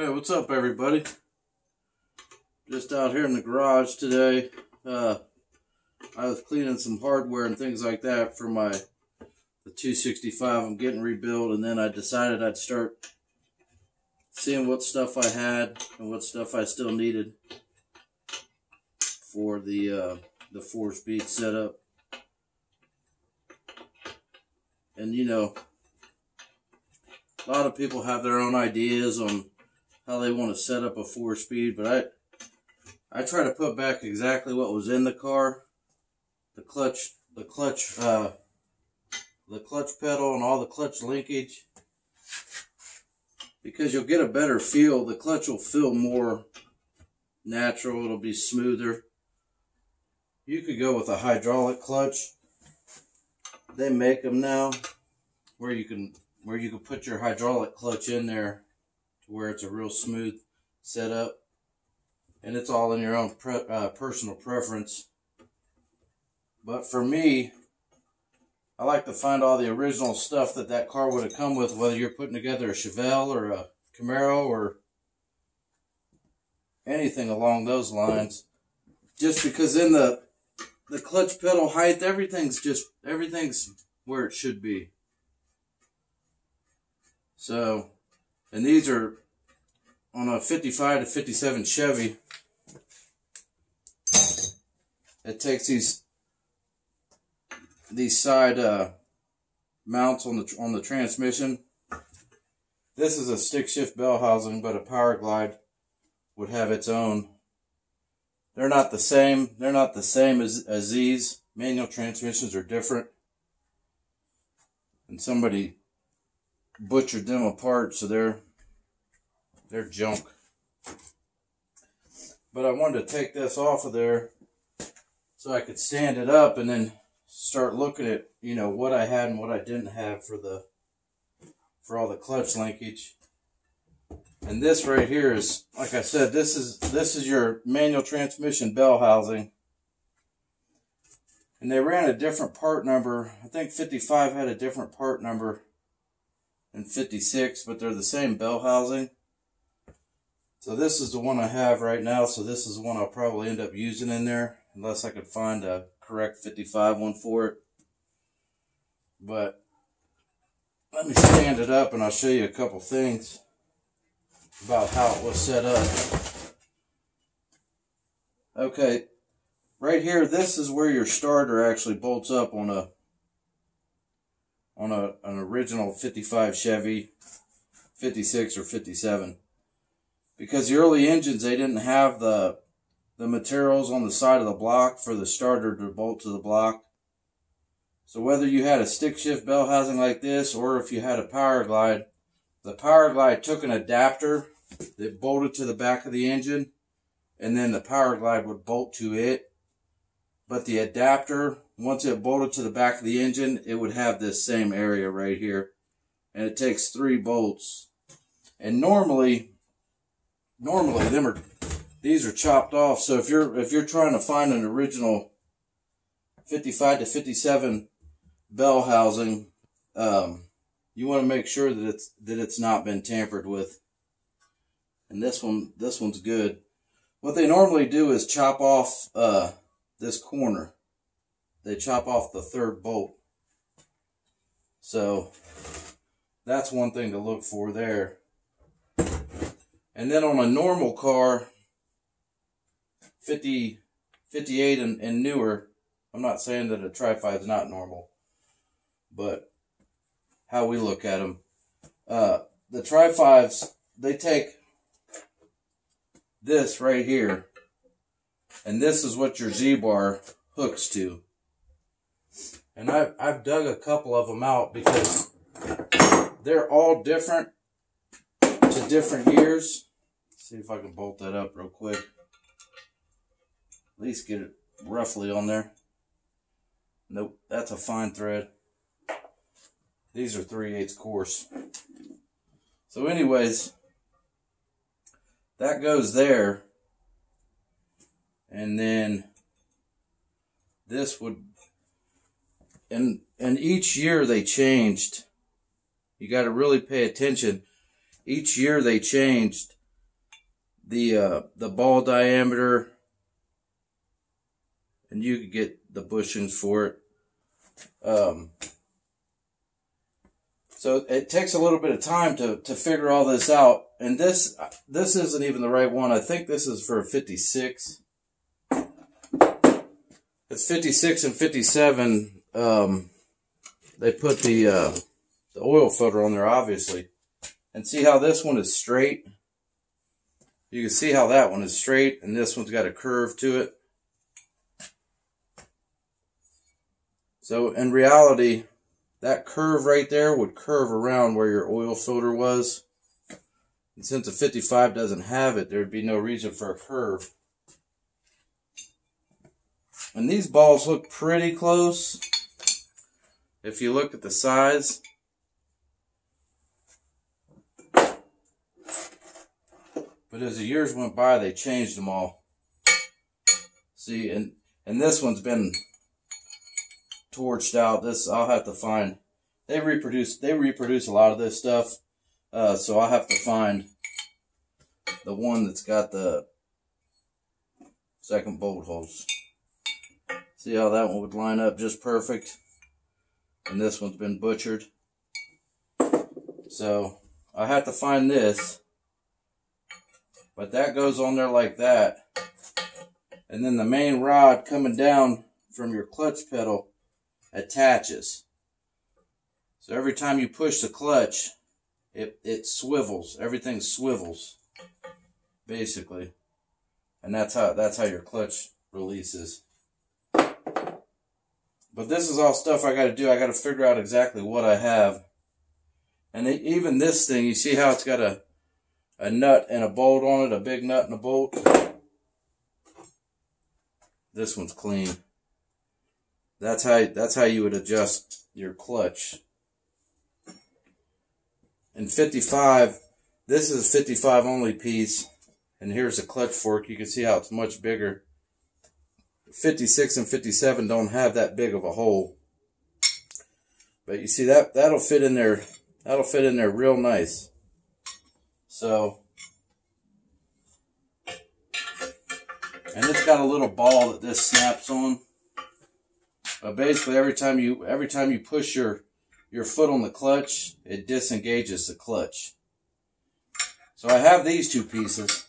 Hey, what's up, everybody? Just out here in the garage today. I was cleaning some hardware and things like that for the 265 I'm getting rebuilt, and then I decided I'd start seeing what stuff I had and what stuff I still needed for the 4-speed setup. And you know, a lot of people have their own ideas on how they want to set up a 4-speed, but I try to put back exactly what was in the car, the clutch pedal and all the clutch linkage, because you'll get a better feel. The clutch will feel more natural. It'll be smoother. You could go with a hydraulic clutch. They make them now where you can put your hydraulic clutch in there to where it's a real smooth setup, and it's all in your own personal preference. But for me, I like to find all the original stuff that car would have come with, whether you're putting together a Chevelle or a Camaro or anything along those lines. Just because in the clutch pedal height, everything's where it should be. So, and these are on a 55 to 57 Chevy. It takes these side mounts on the transmission. This is a stick shift bell housing, but a Power Glide would have its own. They're not the same. They're not the same as these. Manual transmissions are different, and somebody butchered them apart, so they're junk. But I wanted to take this off of there so I could stand it up and then start looking at, you know, what I had and what I didn't have for all the clutch linkage. And this right here is, like I said, this is your manual transmission bell housing. And they ran a different part number. I think 55 had a different part number than 56, but they're the same bell housing. So this is the one I have right now, so this is the one I'll probably end up using in there, unless I could find a correct 55 one for it. But let me stand it up and I'll show you a couple things about how it was set up. Okay, right here, this is where your starter actually bolts up on an original 55 Chevy, 56 or 57. Because the early engines, they didn't have the materials on the side of the block for the starter to bolt to the block. So whether you had a stick shift bell housing like this, or if you had a Power Glide, the Power Glide took an adapter that bolted to the back of the engine, and then the Power Glide would bolt to it. But the adapter, once it bolted to the back of the engine, it would have this same area right here. And it takes 3 bolts. And normally these are chopped off. So if you're trying to find an original 55 to 57 bell housing, you want to make sure that it's not been tampered with. And this one's good. What they normally do is chop off this corner. They chop off the 3rd bolt. So that's one thing to look for there. And then on a normal car, 50, 58 and newer, I'm not saying that a Tri-5 is not normal, but how we look at them. The Tri-5s, they take this right here, and this is what your Z-bar hooks to. And I've dug a couple of them out because they're all different to different years. Let's see if I can bolt that up real quick. At least get it roughly on there. Nope, that's a fine thread. These are 3/8 coarse. So anyways, that goes there. And then this would, and each year they changed. You got to really pay attention. Each year they changed the ball diameter, and you could get the bushings for it. So it takes a little bit of time to figure all this out. And this isn't even the right one. I think this is for a 56. It's 56 and 57. They put the oil filter on there, obviously. And see how this one is straight? You can see how that one is straight, and this one's got a curve to it. So in reality, that curve right there would curve around where your oil filter was. And since a 55 doesn't have it, there'd be no reason for a curve. And these balls look pretty close. If you look at the size. But as the years went by, they changed them all. See, and this one's been torched out. This I'll have to find. They reproduce a lot of this stuff. So I'll have to find the one that's got the second bolt holes. See how that one would line up just perfect. And this one's been butchered. So I have to find this. But that goes on there like that. And then the main rod coming down from your clutch pedal attaches. So every time you push the clutch, it swivels. Everything swivels, basically. And that's how your clutch releases. But this is all stuff I got to do. I got to figure out exactly what I have. And even this thing, you see how it's got a nut and a bolt on it, a big nut and a bolt. This one's clean. That's how you would adjust your clutch. In 55, this is a 55 only piece, and here's a clutch fork. You can see how it's much bigger. 56 and 57 don't have that big of a hole. But you see that'll fit in there. That'll fit in there real nice. So, and it's got a little ball that this snaps on. But basically, every time you push your foot on the clutch, it disengages the clutch. So I have these two pieces,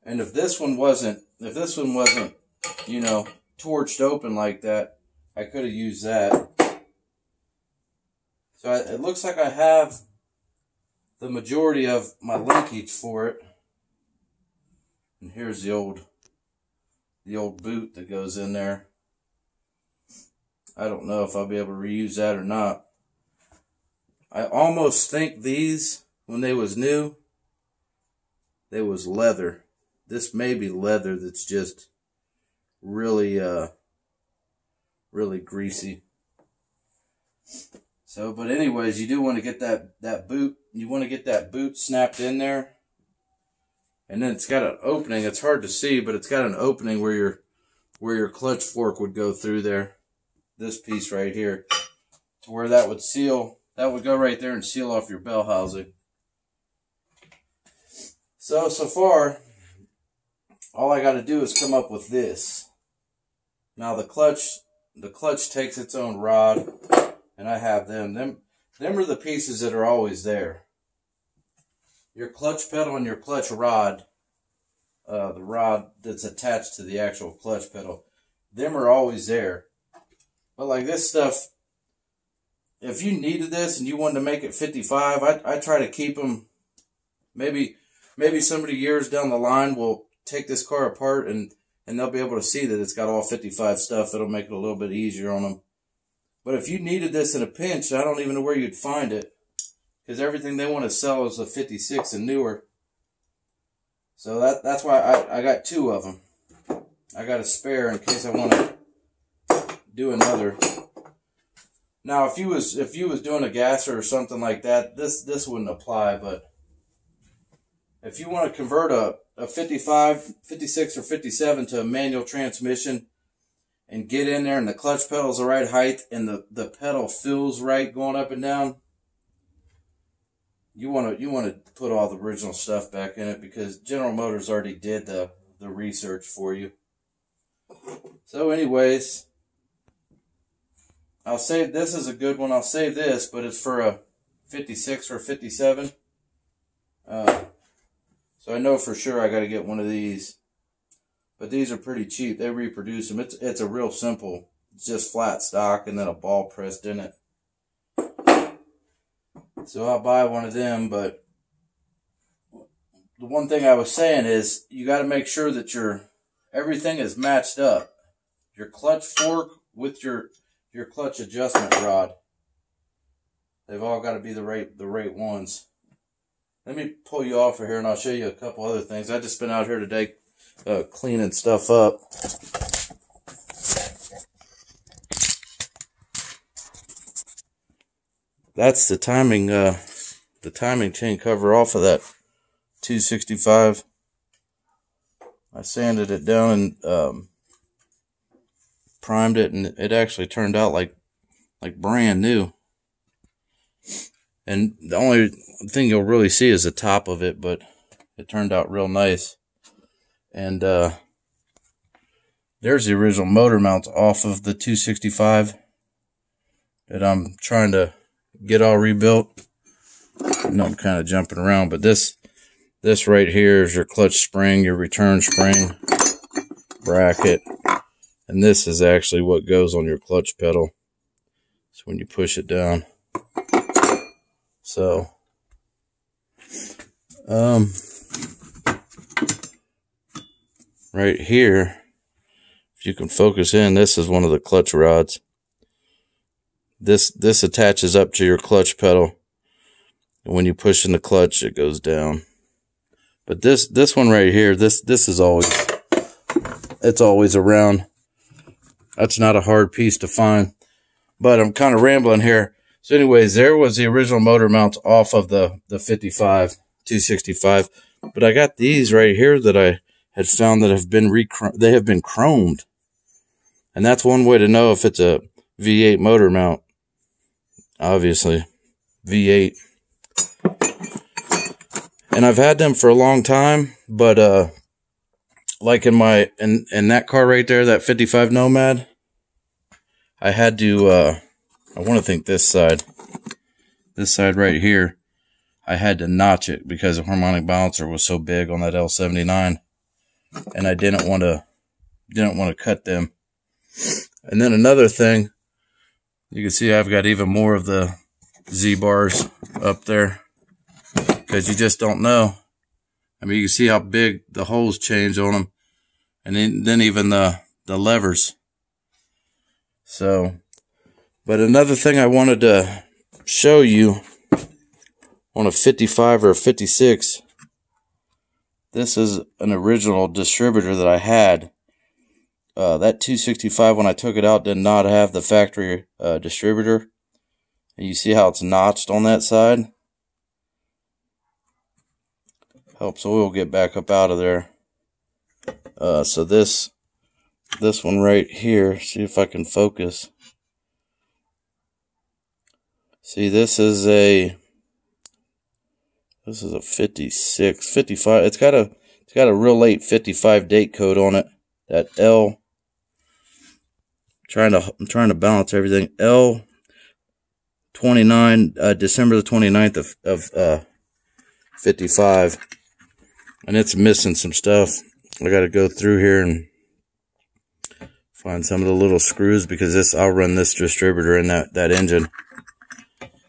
and if this one wasn't, you know, torched open like that, I could have used that. So it looks like I have the majority of my linkage for it. And here's the old boot that goes in there. I don't know if I'll be able to reuse that or not. I almost think these, when they was new, they was leather. This may be leather that's just really, really greasy. So, but anyways, you do want to get that boot. You want to get that boot snapped in there. And then it's got an opening. It's hard to see, but it's got an opening where your clutch fork would go through there. This piece right here, to where that would seal. That would go right there and seal off your bell housing. So far, all I got to do is come up with this. Now the clutch takes its own rod, and I have them. Them are the pieces that are always there. Your clutch pedal and your clutch rod, the rod that's attached to the actual clutch pedal, them are always there. But like this stuff, if you needed this and you wanted to make it 55, I try to keep them. Maybe somebody years down the line will take this car apart and they'll be able to see that it's got all 55 stuff. It'll make it a little bit easier on them. But if you needed this in a pinch, I don't even know where you'd find it. Because everything they want to sell is a 56 and newer. So that's why I got two of them. I got a spare in case I want to do another. Now, if you was doing a gasser or something like that, this wouldn't apply. But if you want to convert a 55, 56, or 57 to a manual transmission and get in there and the clutch pedal's the right height and the pedal feels right going up and down, you want to put all the original stuff back in it, because General Motors already did the research for you. So anyways, I'll save, this is a good one. I'll save this, but it's for a 56 or a 57. So I know for sure I got to get one of these. But these are pretty cheap. They reproduce them. It's a real simple, it's just flat stock and then a ball pressed in it. So I'll buy one of them. But the one thing I was saying is you got to make sure that everything is matched up. Your clutch fork with your clutch adjustment rod. They've all got to be the right ones. Let me pull you off of here and I'll show you a couple other things. I just been out here today cleaning stuff up. That's the timing chain cover off of that 265. I sanded it down and primed it, and it actually turned out like brand new. And the only thing you'll really see is the top of it, but it turned out real nice. And there's the original motor mounts off of the 265 that I'm trying to get all rebuilt. I know I'm kind of jumping around, but this right here is your clutch spring, your return spring bracket. And this is actually what goes on your clutch pedal. So when you push it down. So, right here, if you can focus in, this is one of the clutch rods. This attaches up to your clutch pedal. And when you push in the clutch, it goes down. But this one right here, this is it's always around. That's not a hard piece to find. But I'm kind of rambling here. So anyways, there was the original motor mounts off of the 55, 265. But I got these right here that I had found that have been chromed. And that's one way to know if it's a V8 motor mount. Obviously, V8. And I've had them for a long time, but like in that car right there, that 55 Nomad, I had to I want to think this side right here, I had to notch it because the harmonic balancer was so big on that L79, and I didn't want to cut them. And then another thing, you can see I've got even more of the Z bars up there because you just don't know. I mean, you can see how big the holes change on them, and then even the levers. So, but another thing I wanted to show you on a 55 or a 56, this is an original distributor that I had. That 265, when I took it out, did not have the factory distributor. And you see how it's notched on that side? Helps oil get back up out of there. So this one right here, see if I can focus. See, this is a 56, 55. It's got a real late 55 date code on it. That L. I'm trying to balance everything. L 29, December the 29th of 55, and it's missing some stuff. I got to go through here and find some of the little screws, because I'll run this distributor in that engine.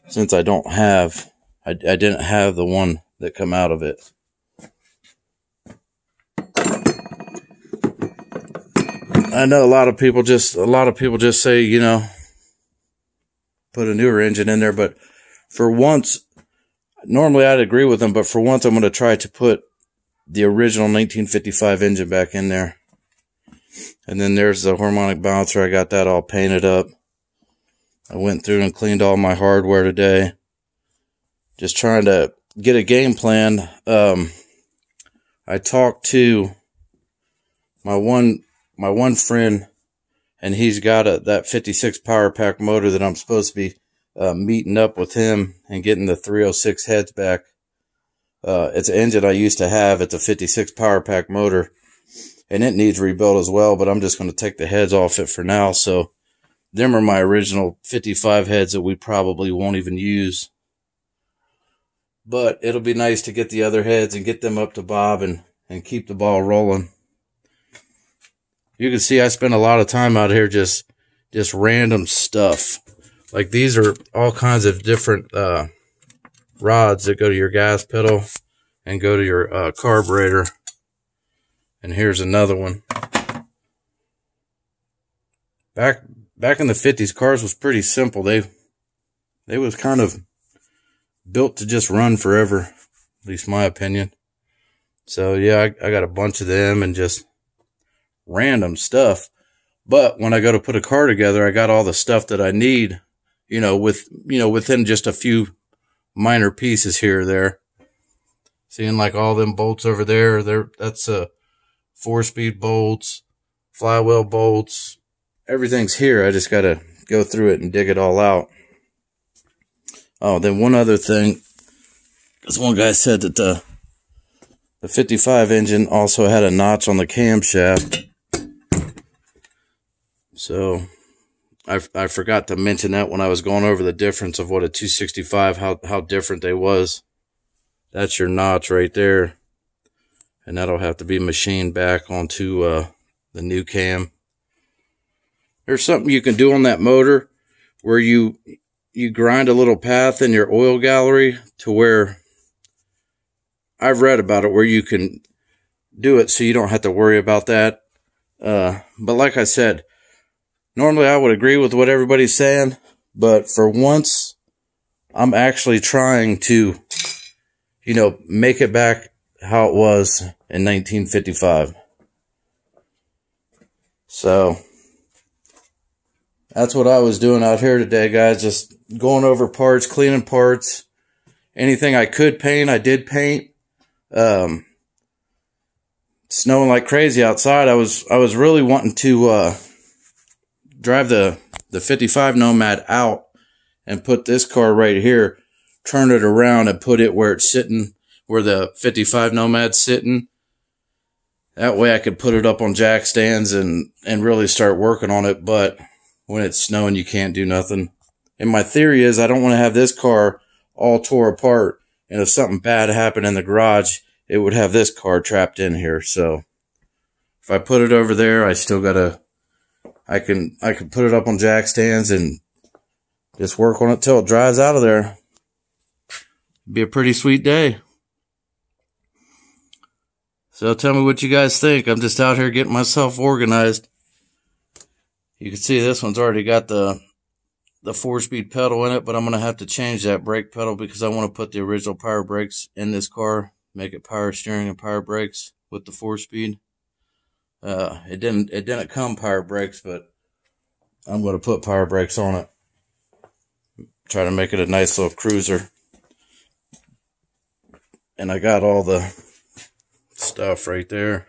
Since I didn't have the one that come out of it. I know a lot of people just say, you know, put a newer engine in there, but for once, normally I'd agree with them, but for once I'm going to try to put the original 1955 engine back in there. And then there's the harmonic balancer. I got that all painted up. I went through and cleaned all my hardware today. Just trying to get a game plan. I talked to my one friend, and he's got that 56 power pack motor that I'm supposed to be meeting up with him and getting the 306 heads back. It's an engine I used to have. It's a 56 power pack motor, and it needs rebuilt as well, but I'm just going to take the heads off it for now. So them are my original 55 heads that we probably won't even use. But it'll be nice to get the other heads and get them up to Bob and keep the ball rolling. You can see I spend a lot of time out here just random stuff. Like these are all kinds of different rods that go to your gas pedal and go to your carburetor. And here's another one. Back in the 50s, cars was pretty simple. They was kind of built to just run forever, at least my opinion. So yeah, I got a bunch of them and just random stuff. But when I go to put a car together, I got all the stuff that I need, within just a few minor pieces here or there. Seeing like all them bolts over there, that's 4-speed bolts, flywheel bolts, everything's here. I just got to go through it and dig it all out. Oh, then one other thing, because one guy said that the 55 engine also had a notch on the camshaft. So I forgot to mention that when I was going over the difference of what a 265, how different they was. That's your notch right there. And that'll have to be machined back onto the new cam. There's something you can do on that motor where you grind a little path in your oil gallery to where, I've read about it, where you can do it so you don't have to worry about that. But like I said, normally I would agree with what everybody's saying, but for once, I'm actually trying to, make it back how it was in 1955. So that's what I was doing out here today, guys. Just going over parts, cleaning parts. Anything I could paint, I did paint. Snowing like crazy outside. I was really wanting to drive the 55 Nomad out and put this car right here, turn it around and put it where it's sitting, where the 55 Nomad's sitting. That way I could put it up on jack stands and really start working on it. But when it's snowing, you can't do nothing. And my theory is I don't want to have this car all tore apart, and if something bad happened in the garage, it would have this car trapped in here. So if I put it over there, I still gotta, I can put it up on jack stands and just work on it till it dries out of there. Be a pretty sweet day. So tell me what you guys think. I'm just out here getting myself organized. You can see this one's already got the 4-speed pedal in it, but I'm going to have to change that brake pedal because I want to put the original power brakes in this car, make it power steering and power brakes with the 4-speed. It didn't come power brakes, but I'm going to put power brakes on it. Try to make it a nice little cruiser. And I got all the stuff right there.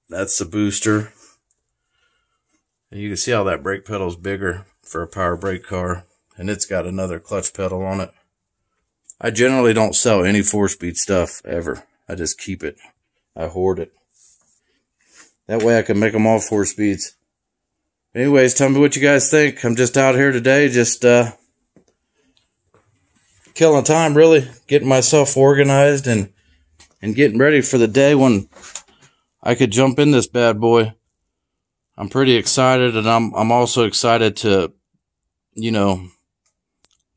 That's the booster. And you can see how that brake pedal is bigger for a power brake car, and it's got another clutch pedal on it. I generally don't sell any 4-speed stuff ever. I just keep it. I hoard it. That way I can make them all 4 speeds. Anyways, tell me what you guys think. I'm just out here today, just killing time, really, getting myself organized and getting ready for the day when I could jump in this bad boy. I'm pretty excited, and I'm also excited to,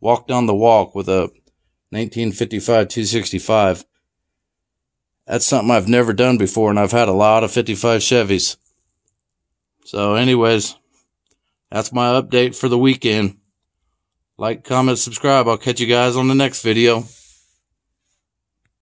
walk down the walk with a 1955 265. That's something I've never done before, and I've had a lot of 55 Chevys. So anyways, that's my update for the weekend. Like, comment, subscribe. I'll catch you guys on the next video.